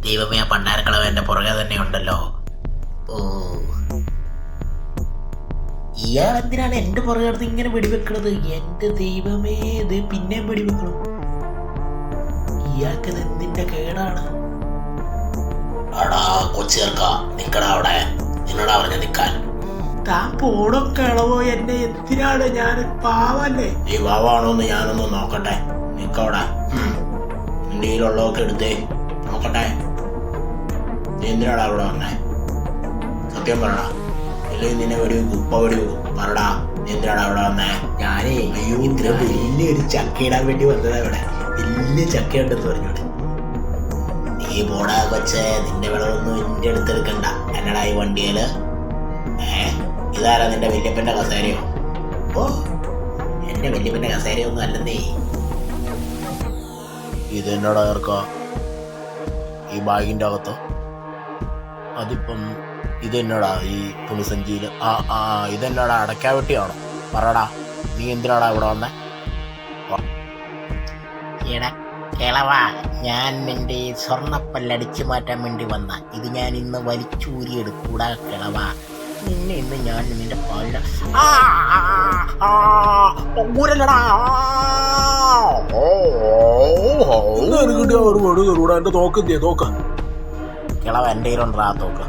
ദൈവമേ, ആ പണ്ടാരക്കളവ് എൻ്റെ പുറകെ തന്നെ ഉണ്ടല്ലോ. ഓ, ഇയാൾ എന്തിനാണ് എൻ്റെ പുറകെ അടുത്ത് ഇങ്ങനെ വെടിവെക്കണത്? എൻ്റെ ദൈവമേ, ഇത് പിന്നെയും വെടിവെക്കണം. ഇയാൾക്കത് എന്തിൻ്റെ കേടാണ്? അടാ കൊച്ചേർക്ക, നിക്കടാ അവിടെ. നിന്നടാ പറഞ്ഞ നിക്കാൻ. താൻ പോടോ കളവോ, എന്നെ എന്തിനാണ്? ഞാൻ പാവല്ലേ. ഈ പാവാണോന്ന് ഞാനൊന്ന് നോക്കട്ടെ. നിക്കവിടെ. നിന്റെ കയ്യിലുള്ളതൊക്കെ എടുത്തേ നോക്കട്ടെ. നീ എന്തിനാടാ അവിടെ വന്നേ? സത്യം പറടാ, ഇല്ലെങ്കിൽ നിന്നെ വെടിവെക്കും. ഉപ്പ വെടിവെക്കും. പറടാ, നീ എന്തിനാടാ അവിടെ വന്നേ? ഞാനേ ഇത്ര വലിയൊരു ചക്ക ഇടാൻ വേണ്ടി വന്നതാ. ഇവിടെ വലിയ ചക്ക ഉണ്ടെന്ന് പറഞ്ഞോടെ. നീ പോടാ കൊച്ചേ, നിന്റെ വിളവൊന്നും എന്റെ അടുത്തെടുക്കണ്ട. എന്നടാ ഈ വണ്ടിയില്? ഇതാരാ, നിന്റെ വല്യപ്പന്റെ കസേരയോ? ഓ, എന്റെ വല്യപ്പന്റെ കസേരയൊന്നും അല്ലെന്നേ. ഇതെന്നടാ ചേർക്ക ഈ ബാഗിന്റെ അകത്ത്? അതിപ്പം ഇതെന്നടാ ഈ തുണിസഞ്ചിയില്? ഇതെന്നടാ അടയ്ക്കാ വെട്ടിയാണോ? പറടാ, നീ എന്തിനാടാ ഇവിടെ വന്നേ? എടാ കിളവാ, ഞാൻ നിന്റെ സ്വർണ്ണപ്പല്ലടിച്ചു മാറ്റാൻ വേണ്ടി വന്ന ഇത് ഞാൻ ഇന്ന് വലിച്ചൂരിയെടുക്കൂടാ കിളവാ. നിന്നെ ഇന്ന് ഞാൻ നിന്റെ പല്ല കിളവ എൻ്റെ കയ്യിലുണ്ടാ തോക്ക്.